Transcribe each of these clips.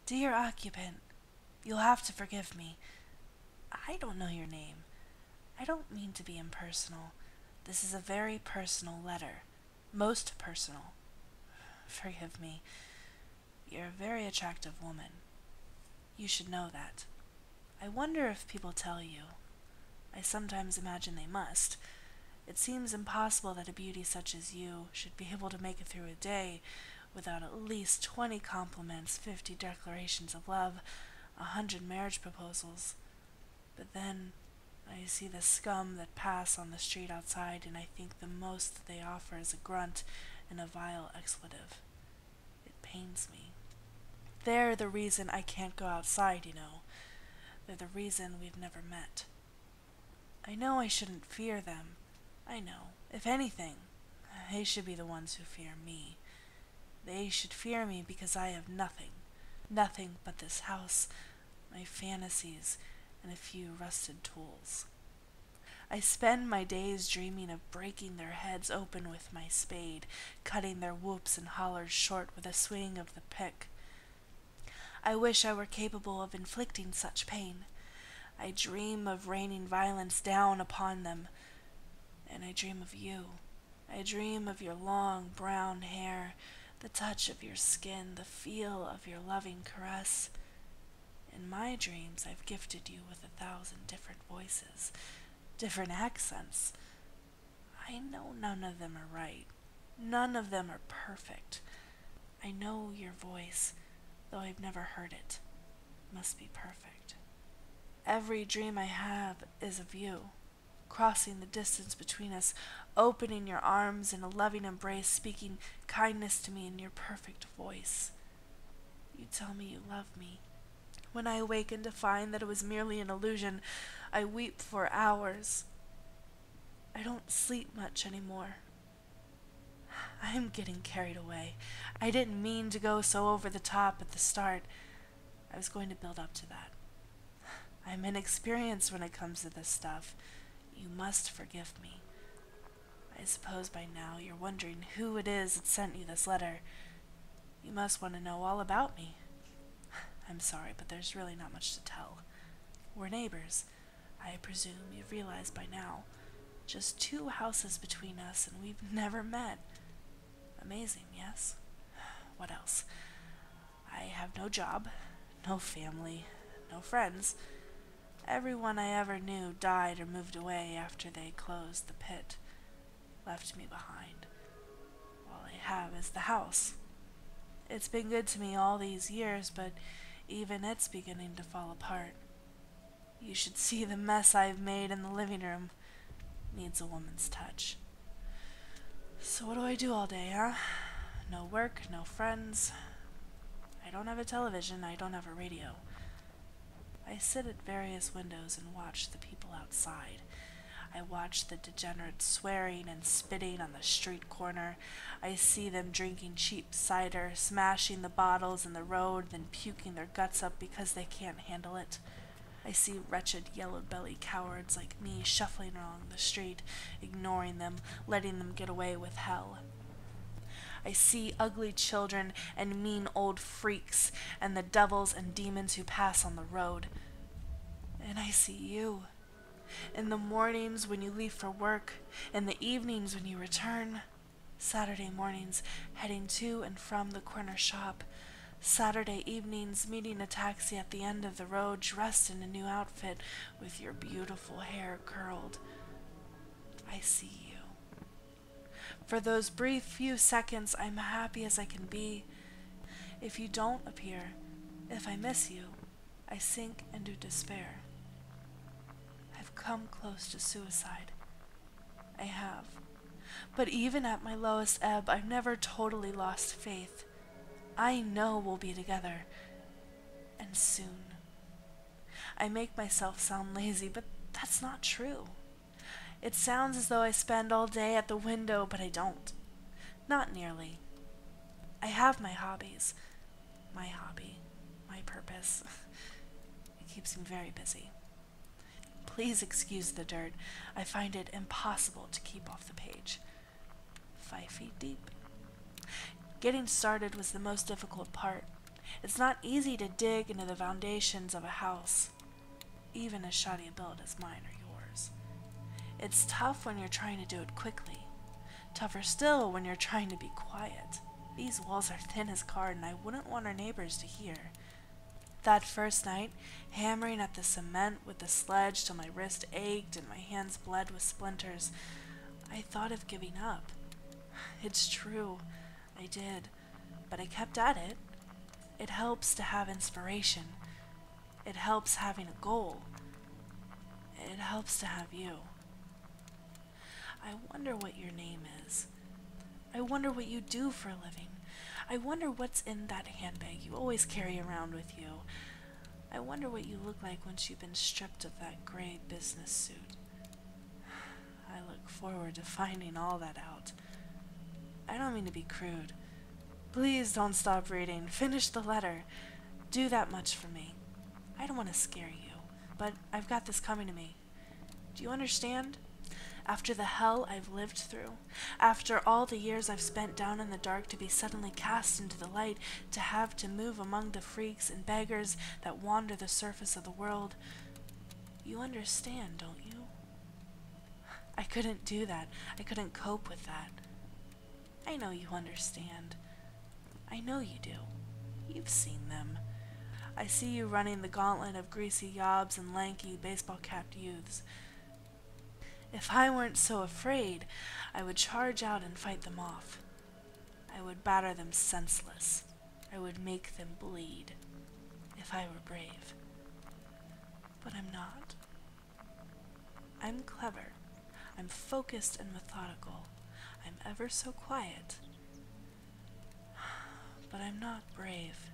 Dear occupant, you'll have to forgive me. I don't know your name. I don't mean to be impersonal. This is a very personal letter. Most personal. Forgive me. You're a very attractive woman. You should know that. I wonder if people tell you. I sometimes imagine they must. It seems impossible that a beauty such as you should be able to make it through a day without at least 20 compliments, 50 declarations of love, 100 marriage proposals. But then I see the scum that pass on the street outside, and I think the most that they offer is a grunt and a vile expletive. It pains me. They're the reason I can't go outside, you know. They're the reason we've never met. I know I shouldn't fear them. I know. If anything, they should be the ones who fear me. They should fear me because I have nothing. Nothing but this house, my fantasies, and a few rusted tools. I spend my days dreaming of breaking their heads open with my spade, cutting their whoops and hollers short with a swing of the pick. I wish I were capable of inflicting such pain. I dream of raining violence down upon them, and I dream of you. I dream of your long brown hair, the touch of your skin, the feel of your loving caress. In my dreams, I've gifted you with 1,000 different voices, different accents. I know none of them are right. None of them are perfect. I know your voice, though I've never heard it, must be perfect. Every dream I have is of you, crossing the distance between us, opening your arms in a loving embrace, speaking kindness to me in your perfect voice. You tell me you love me. When I awaken to find that it was merely an illusion, I weep for hours. I don't sleep much anymore. I am getting carried away. I didn't mean to go so over the top at the start. I was going to build up to that. I'm inexperienced when it comes to this stuff. You must forgive me. I suppose by now you're wondering who it is that sent you this letter. You must want to know all about me. I'm sorry, but there's really not much to tell. We're neighbors. I presume you've realized by now. Just 2 houses between us, and we've never met. Amazing, yes? What else? I have no job, no family, no friends. Everyone I ever knew died or moved away after they closed the pit, left me behind. All I have is the house. It's been good to me all these years, but even it's beginning to fall apart. You should see the mess I've made in the living room. Needs a woman's touch. So what do I do all day, huh? No work, no friends. I don't have a television, I don't have a radio. I sit at various windows and watch the people outside. I watch the degenerates swearing and spitting on the street corner. I see them drinking cheap cider, smashing the bottles in the road, then puking their guts up because they can't handle it. I see wretched yellow-bellied cowards like me shuffling along the street, ignoring them, letting them get away with hell. I see ugly children and mean old freaks and the devils and demons who pass on the road. And I see you. In the mornings when you leave for work, in the evenings when you return, Saturday mornings heading to and from the corner shop, Saturday evenings meeting a taxi at the end of the road dressed in a new outfit with your beautiful hair curled. I see you. For those brief few seconds, I'm happy as I can be. If you don't appear, if I miss you, I sink into despair. I've come close to suicide. I have. But even at my lowest ebb, I've never totally lost faith. I know we'll be together. And soon. I make myself sound lazy, but that's not true. It sounds as though I spend all day at the window, but I don't. Not nearly. I have my hobbies. My hobby. My purpose. It keeps me very busy. Please excuse the dirt. I find it impossible to keep off the page. 5 feet deep. Getting started was the most difficult part. It's not easy to dig into the foundations of a house, even as shoddy a build as mine or yours. It's tough when you're trying to do it quickly. Tougher still when you're trying to be quiet. These walls are thin as card, and I wouldn't want our neighbors to hear. That first night, hammering at the cement with the sledge till my wrist ached and my hands bled with splinters, I thought of giving up. It's true, I did, but I kept at it. It helps to have inspiration. It helps having a goal. It helps to have you. I wonder what your name is. I wonder what you do for a living. I wonder what's in that handbag you always carry around with you. I wonder what you look like once you've been stripped of that gray business suit. I look forward to finding all that out. I don't mean to be crude. Please don't stop reading. Finish the letter. Do that much for me. I don't want to scare you, but I've got this coming to me. Do you understand? After the hell I've lived through, after all the years I've spent down in the dark to be suddenly cast into the light, to have to move among the freaks and beggars that wander the surface of the world, you understand, don't you? I couldn't do that. I couldn't cope with that. I know you understand. I know you do. You've seen them. I see you running the gauntlet of greasy yobs and lanky, baseball-capped youths. If I weren't so afraid, I would charge out and fight them off. I would batter them senseless. I would make them bleed, if I were brave. But I'm not. I'm clever. I'm focused and methodical. I'm ever so quiet. But I'm not brave.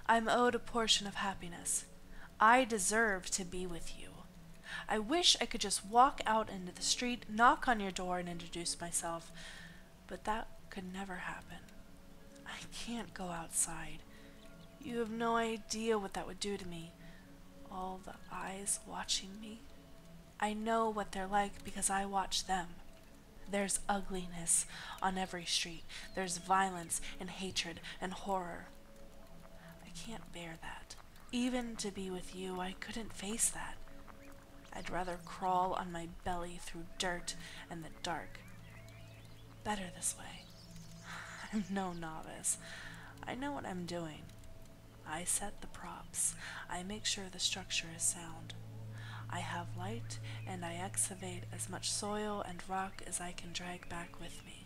I'm owed a portion of happiness. I deserve to be with you. I wish I could just walk out into the street, knock on your door, and introduce myself, but that could never happen. I can't go outside. You have no idea what that would do to me. All the eyes watching me. I know what they're like because I watch them. There's ugliness on every street. There's violence and hatred and horror. I can't bear that. Even to be with you, I couldn't face that. I'd rather crawl on my belly through dirt and the dark. Better this way. I'm no novice. I know what I'm doing. I set the props. I make sure the structure is sound. I have light, and I excavate as much soil and rock as I can drag back with me.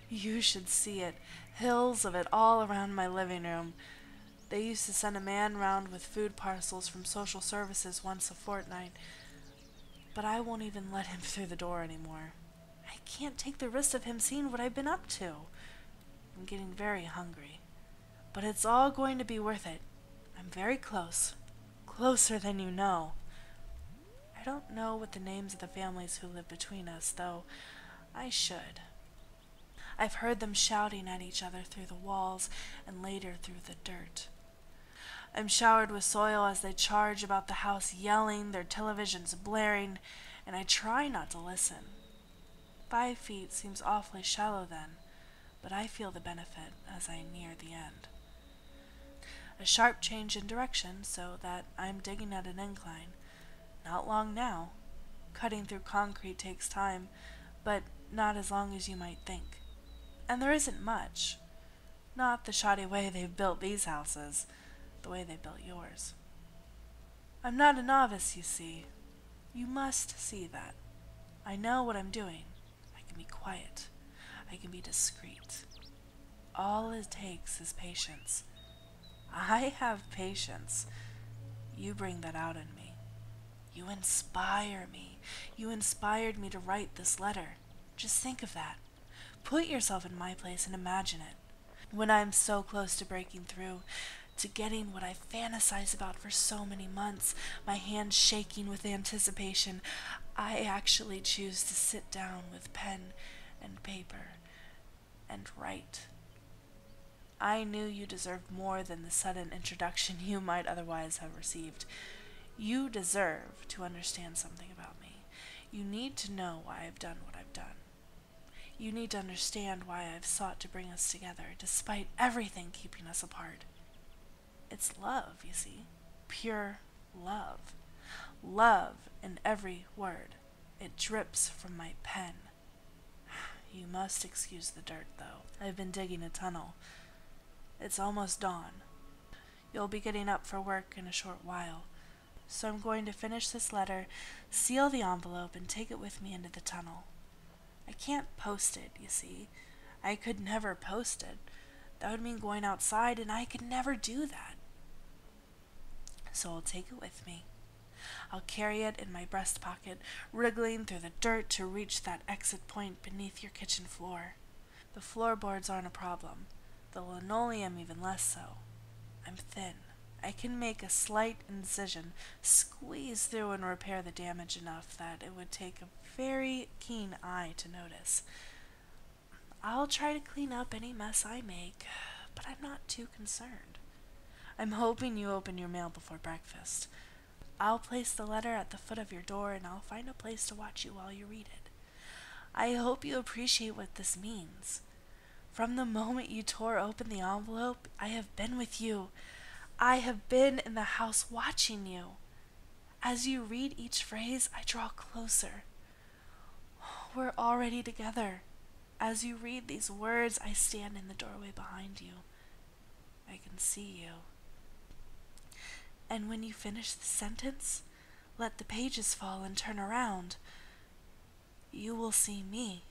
You should see it. Hills of it all around my living room. They used to send a man round with food parcels from social services once a fortnight, but I won't even let him through the door anymore. I can't take the risk of him seeing what I've been up to. I'm getting very hungry, but it's all going to be worth it. I'm very close. Closer than you know. I don't know what the names of the families who live between us, though I should. I've heard them shouting at each other through the walls and later through the dirt. I'm showered with soil as they charge about the house, yelling, their televisions blaring, and I try not to listen. 5 feet seems awfully shallow then, but I feel the benefit as I near the end. A sharp change in direction so that I'm digging at an incline. Not long now. Cutting through concrete takes time, but not as long as you might think. And there isn't much. Not the shoddy way they've built these houses, the way they built yours. I'm not a novice, you see. You must see that. I know what I'm doing. I can be quiet. I can be discreet. All it takes is patience. I have patience. You bring that out in me. You inspire me. You inspired me to write this letter. Just think of that. Put yourself in my place and imagine it. When I'm so close to breaking through, to getting what I fantasized about for so many months, my hands shaking with anticipation, I actually choose to sit down with pen and paper and write. I knew you deserved more than the sudden introduction you might otherwise have received. You deserve to understand something about me. You need to know why I've done what I've done. You need to understand why I've sought to bring us together, despite everything keeping us apart. It's love, you see. Pure love. Love in every word. It drips from my pen. You must excuse the dirt, though. I've been digging a tunnel. It's almost dawn. You'll be getting up for work in a short while. So I'm going to finish this letter, seal the envelope, and take it with me into the tunnel. I can't post it, you see. I could never post it. That would mean going outside, and I could never do that. So I'll take it with me. I'll carry it in my breast pocket, wriggling through the dirt to reach that exit point beneath your kitchen floor. The floorboards aren't a problem, the linoleum even less so. I'm thin. I can make a slight incision, squeeze through and repair the damage enough that it would take a very keen eye to notice. I'll try to clean up any mess I make, but I'm not too concerned. I'm hoping you open your mail before breakfast. I'll place the letter at the foot of your door, and I'll find a place to watch you while you read it. I hope you appreciate what this means. From the moment you tore open the envelope, I have been with you. I have been in the house watching you. As you read each phrase, I draw closer. We're already together. As you read these words, I stand in the doorway behind you. I can see you. And when you finish the sentence, let the pages fall and turn around. You will see me.